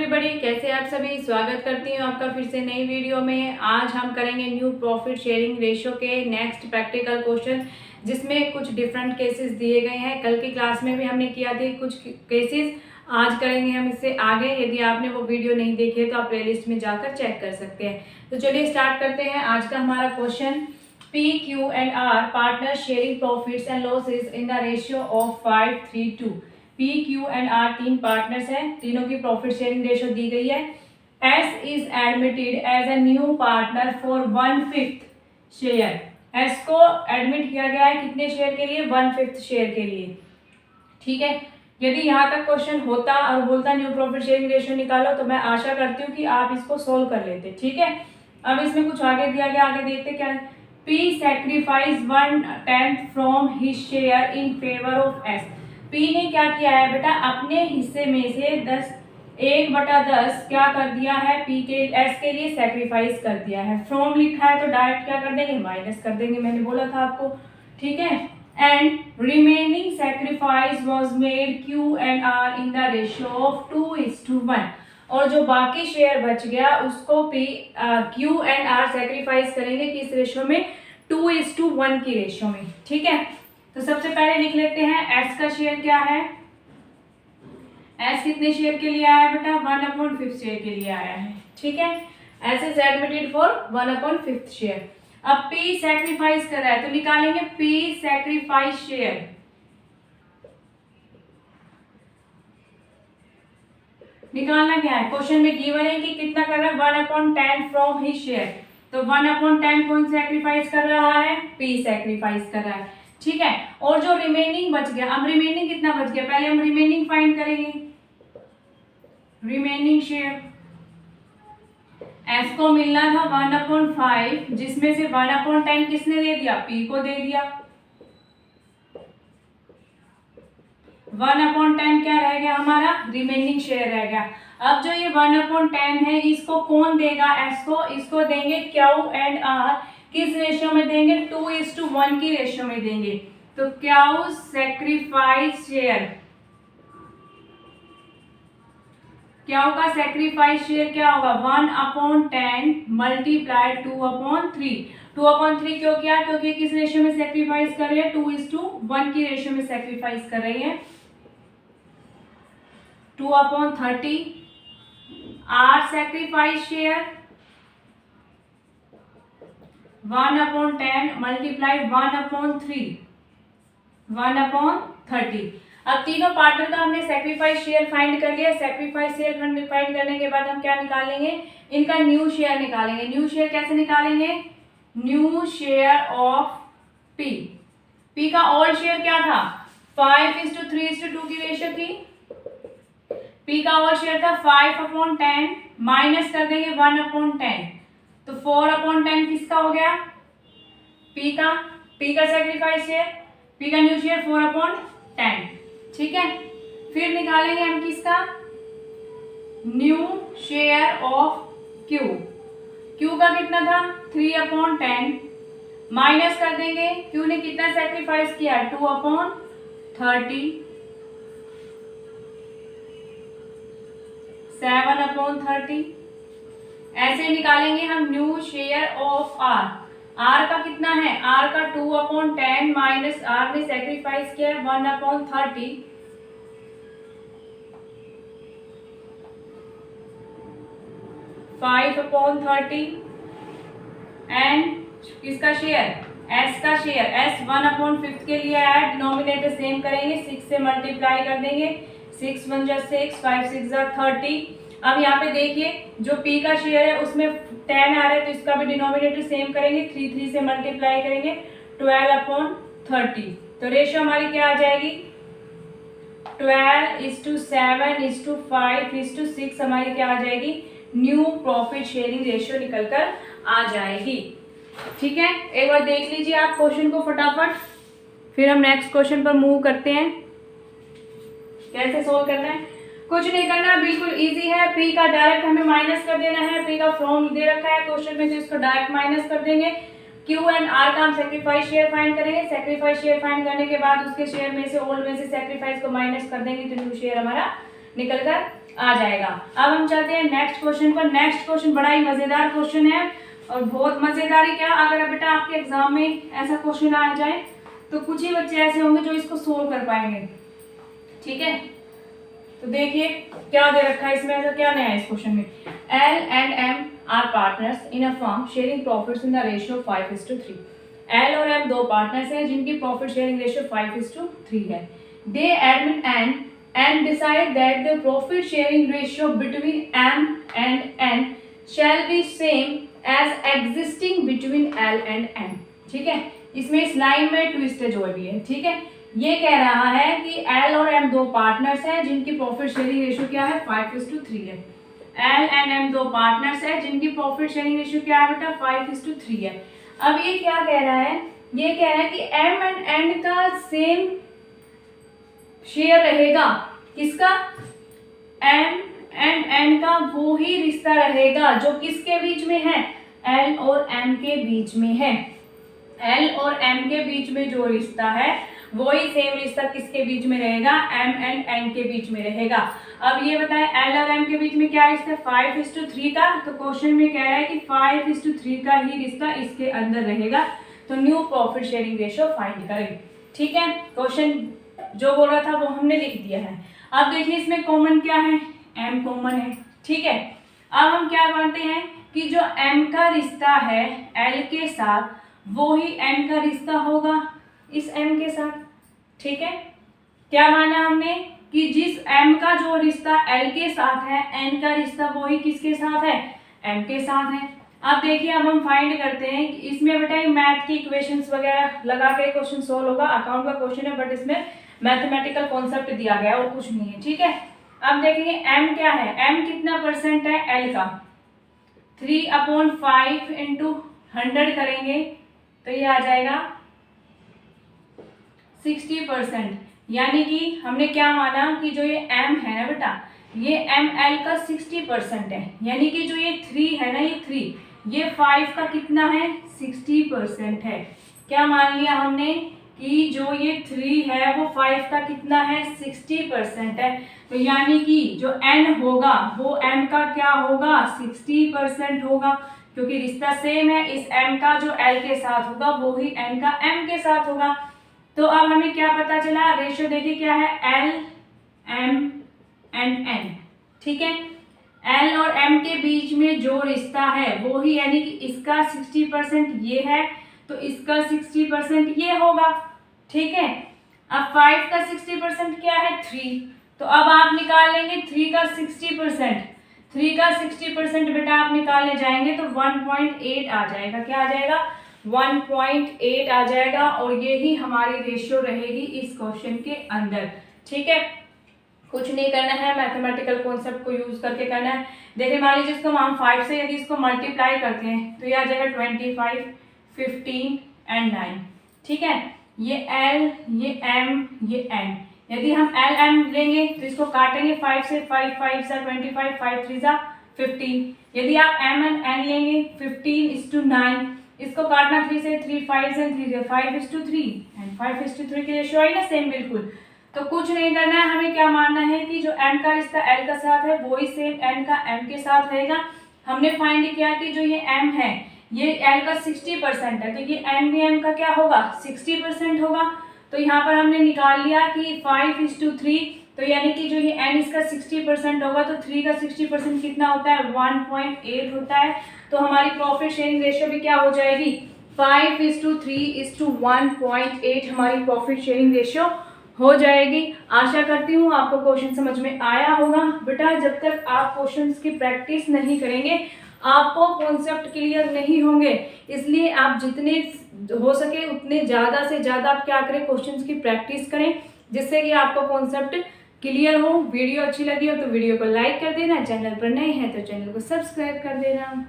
Everybody, कैसे आप सभी। स्वागत करती हूँ आपका फिर से नई वीडियो में। आज हम करेंगे न्यू प्रॉफिट शेयरिंग रेशियो के नेक्स्ट प्रैक्टिकल क्वेश्चन, जिसमें कुछ डिफरेंट केसेस दिए गए हैं। कल की क्लास में भी हमने किया थे कुछ केसेस, आज करेंगे हम इससे आगे। यदि आपने वो वीडियो नहीं देखी है तो आप प्लेलिस्ट में जाकर चेक कर सकते हैं। तो चलिए स्टार्ट करते हैं आज का हमारा question. P, Q and R partners sharing profits and losses in the ratio of 5:3:2। P, Q and R तीन पार्टनर्स हैं, तीनों की प्रॉफिट शेयरिंग रेशियो दी गई है। S is admitted as a new partner for 1/5 share. S को admit किया गया है कितने शेयर के लिए? 1/5 शेयर के लिए। ठीक है, यदि यहाँ तक क्वेश्चन होता और बोलता न्यू प्रॉफिट शेयरिंग रेशियो निकालो तो मैं आशा करती हूँ कि आप इसको सोल्व कर लेते। ठीक है, अब इसमें कुछ आगे दिया गया, आगे देखते क्या है। P sacrifice 1/10 from his share in favor of S। P ने क्या किया है बेटा? अपने हिस्से में से 1/10 क्या कर दिया है? P के S के लिए सैक्रिफाइस कर दिया है। फ्रॉम लिखा है तो डायरेक्ट क्या कर देंगे? माइनस कर देंगे, मैंने बोला था आपको। ठीक है, and remaining sacrifice was made Q and R in the ratio of 2:1। और जो बाकी शेयर बच गया उसको Q and R सैक्रिफाइस करेंगे किस रेशियो में? 2:1 की रेशियो में। ठीक है, तो सबसे पहले लिख लेते हैं S का शेयर क्या है। S कितने शेयर के लिए आया बेटा? 1/5 शेयर के लिए आया है। ठीक है, S is admitted for 1/5 share. अब P सैक्रिफाइस कर रहा है तो निकालेंगे P सैक्रिफाइस शेयर। निकालना क्या है? क्वेश्चन में गिवन है कि कितना कर रहा है? 1/10 फ्रॉम हिज शेयर। तो 1/10 कौन सैक्रिफाइस कर रहा है? P सैक्रिफाइस कर रहा है। ठीक है, और जो रिमेनिंग बच गया, अब रिमेनिंग कितना बच गया? पहले हम रिमेनिंग फाइंड करेंगे। रिमेनिंग शेयर S को मिलना था 1/5, जिसमें से 1/10 किसने दे दिया? P को दे दिया। 1/10 क्या रह गया हमारा? रिमेनिंग शेयर रह गया। अब जो ये 1/10 है इसको कौन देगा? S को। इसको देंगे Q and R। किस रेशियो में देंगे? 2:1 की रेशियो में देंगे। तो Q सैक्रिफाइस शेयर, Q का सैक्रिफाइस शेयर क्या होगा? 1/10 मल्टीप्लाई 2/3। 2/3 क्यों किया? क्योंकि किस रेशियो में सैक्रिफाइस कर रही है? 2:1 की रेशियो में सैक्रिफाइस कर रही है। 2/30 R सैक्रिफाइस शेयर 1/10 मल्टीप्लाई 1/3, 1/30। अब तीनों पार्टनर का हमने सैक्रिफाइस शेयर फाइंड कर लिया। सैक्रिफाइस शेयर फाइंड करने के बाद हम क्या निकालेंगे? इनका न्यू शेयर निकालेंगे। न्यू शेयर कैसे निकालेंगे? New share of P। P का ओल्ड शेयर क्या था? 5:3:2 की रेशियो थी। P का ओल्ड शेयर था 5/10, माइनस कर देंगे 1/10, तो 4/10 किसका हो गया? P का सैक्रिफाइस शेयर। P का न्यू शेयर 4/10। ठीक है, फिर निकालेंगे हम किसका? New share of Q। Q का कितना था? 3/10, माइनस कर देंगे Q ने कितना सैक्रिफाइस किया? 2/30, 7/30। ऐसे निकालेंगे हम new share of R। R का कितना है? R का 2/10 माइनस R ने सैक्रिफाइस किया है 1/30, 5/30। एंड किसका शेयर? S का शेयर। S 1/5 के लिए है, डिनोमिनेटर सेम करेंगे, 6 से मल्टीप्लाई कर देंगे। 6 1 जा 6, 5 6 जा 30। अब यहाँ पे देखिए जो P का शेयर है उसमें 10 आ रहा है तो इसका भी डिनोमिनेटर सेम करेंगे, 3 से मल्टीप्लाई करेंगे, 12/30। तो रेशियो हमारी क्या आ जाएगी? 12:7:5:6 हमारी क्या आ जाएगी? न्यू प्रॉफिट शेयरिंग रेशियो निकलकर आ जाएगी। ठीक है, एक बार देख लीजिए आप क्वेश्चन को फटाफट, फिर हम नेक्स्ट क्वेश्चन पर मूव करते हैं। कैसे सोल्व करना है? कुछ नहीं करना, बिल्कुल इजी है। P का डायरेक्ट हमें माइनस कर देना है। P का फॉर्म दे रखा है क्वेश्चन में तो इसको डायरेक्ट माइनस कर देंगे। Q एंड R का हम सैक्रिफाइस शेयर फाइंड करेंगे। सैक्रिफाइस शेयर फाइंड करने के बाद उसके शेयर में से ओल्ड में से सैक्रिफाइस को माइनस कर देंगे तो न्यू शेयर हमारा निकल कर आ जाएगा। अब हम चलते हैं नेक्स्ट क्वेश्चन पर। नेक्स्ट क्वेश्चन बड़ा ही मजेदार क्वेश्चन है और बहुत मजेदार ही क्या, अगर बेटा आपके एग्जाम में ऐसा क्वेश्चन आ जाए तो कुछ ही बच्चे ऐसे होंगे जो इसको सोल्व कर पाएंगे। ठीक है, तो देखिए क्या दे रखा है इसमें, ऐसा क्या नया है इस क्वेश्चन में। L and M are partners in a firm sharing profits in the ratio 5:3। L और एम दो पार्टनर्स हैं जिनकी प्रॉफिट शेयरिंग रेशियो 5:3 है। They admit and decide that the profit sharing ratio between M and N shall be same as existing between L and M. ठीक है, इसमें इस line में ट्विस्ट जो भी है। ठीक है, ये कह रहा है कि एल और एम दो पार्टनर्स हैं जिनकी प्रॉफिट शेयरिंग रेशियो क्या है, 5:3 है। एल एंड एम दो पार्टनर्स हैं जिनकी प्रॉफिट शेयरिंग रेशियो क्या है बेटा, 5:3 है। अब ये क्या कह रहा है, ये कह रहा है कि एम एंड एन का सेम शेयर रहेगा। किसका, एम एंड एन का वो ही रिश्ता रहेगा जो किसके बीच में है, एल और एम के बीच में है। एल और एम के बीच में जो रिश्ता है वही सेम रिश्ता किसके बीच में रहेगा, एम एंड एन के बीच में रहेगा। अब ये बताएं एल और एम के बीच में क्या रिश्ता है, 5:3 का। तो क्वेश्चन में कह रहा है कि 5:3 का ही रिश्ता इसके अंदर रहेगा। तो new profit sharing ratio find करें। ठीक है, क्वेश्चन जो बोल रहा था वो हमने लिख दिया है। अब देखिए इसमें कॉमन क्या है, एम कॉमन है। ठीक है, अब हम क्या मानते हैं कि जो एम का रिश्ता है एल के साथ वो ही एन का रिश्ता होगा इस एम के साथ। ठीक है, क्या माना हमने कि जिस एम का जो रिश्ता एल के साथ है एन का रिश्ता वो ही किसके साथ है, एम के साथ है। अब देखिए अब हम फाइंड करते हैं कि इसमें बेटा मैथ की इक्वेशंस वगैरह लगा के क्वेश्चन सोल्व होगा। अकाउंट का क्वेश्चन है बट इसमें मैथमेटिकल कॉन्सेप्ट दिया गया है और कुछ नहीं है। ठीक है, अब देखेंगे एम क्या है, एम कितना परसेंट है एल का, 3/5 इंटू 100 करेंगे तो ये आ जाएगा 60%। यानी कि हमने क्या माना कि जो ये m है ना बेटा, ये एम एल का 60% है। यानी कि जो ये 3 है ना, ये 3 ये 5 का कितना है, 60% है। क्या मान लिया हमने कि जो ये 3 है वो 5 का कितना है, 60% है। तो यानी कि जो n होगा वो m का क्या होगा, 60% होगा, क्योंकि रिश्ता सेम है। इस m का जो l के साथ होगा वो ही n का m के साथ होगा। तो अब हमें क्या पता चला, रेशियो देखिए क्या है, L, M एंड N। ठीक है, L और M के बीच में जो रिश्ता है वो ही, यानी कि इसका 60% ये है तो इसका 60% ये होगा। ठीक है, अब 5 का 60% क्या है, 3। तो अब आप निकाल लेंगे 3 का 60%। 3 का 60% बेटा आप निकालने जाएंगे तो 1.8 आ जाएगा। क्या आ जाएगा, 1.8 आ जाएगा। और यही हमारी रेशियो रहेगी इस क्वेश्चन के अंदर। ठीक है, कुछ नहीं करना है, मैथमेटिकल कॉन्सेप्ट को यूज करके करना है। देखिए मान लीजिए इसको हम 5 से यदि इसको मल्टीप्लाई करते हैं तो ये आ जाएगा 25, 15 एंड 9। ठीक है, ये L, ये M, ये N। यदि हम L M लेंगे तो इसको काटेंगे 5 से, 5 5 सा 25, 5 3 सा 15। यदि आप M एंड N लेंगे 15:9, इसको काटना 3 से, 3 5 से 3 5:3 एंड 5:3 की रेशियो आई ना सेम बिल्कुल। तो कुछ नहीं करना है, हमें क्या मानना है कि जो m का रिश्ता l का साथ है वही सेम n का m के साथ रहेगा। हमने फाइंड किया कि जो ये m है ये l का 60% है, तो ये n भी m का क्या होगा, 60% होगा। तो यहाँ पर हमने निकाल लिया कि 5:3, तो यानी कि जो ये n इसका 60% होगा तो 3 का 60% कितना होता है, 1.8 होता है। तो हमारी प्रॉफिट शेयरिंग रेशियो भी क्या हो जाएगी, 5:3:1.8 हमारी प्रॉफिट शेयरिंग रेशियो हो जाएगी। आशा करती हूँ आपको क्वेश्चन समझ में आया होगा। बेटा जब तक आप क्वेश्चंस की प्रैक्टिस नहीं करेंगे आपको कॉन्सेप्ट क्लियर नहीं होंगे, इसलिए आप जितने हो सके उतने ज़्यादा से ज़्यादा आप क्या करें, क्वेश्चंस की प्रैक्टिस करें जिससे कि आपको कॉन्सेप्ट क्लियर हो। वीडियो अच्छी लगी हो तो वीडियो को लाइक कर देना, चैनल पर नए हैं तो चैनल को सब्सक्राइब कर देना।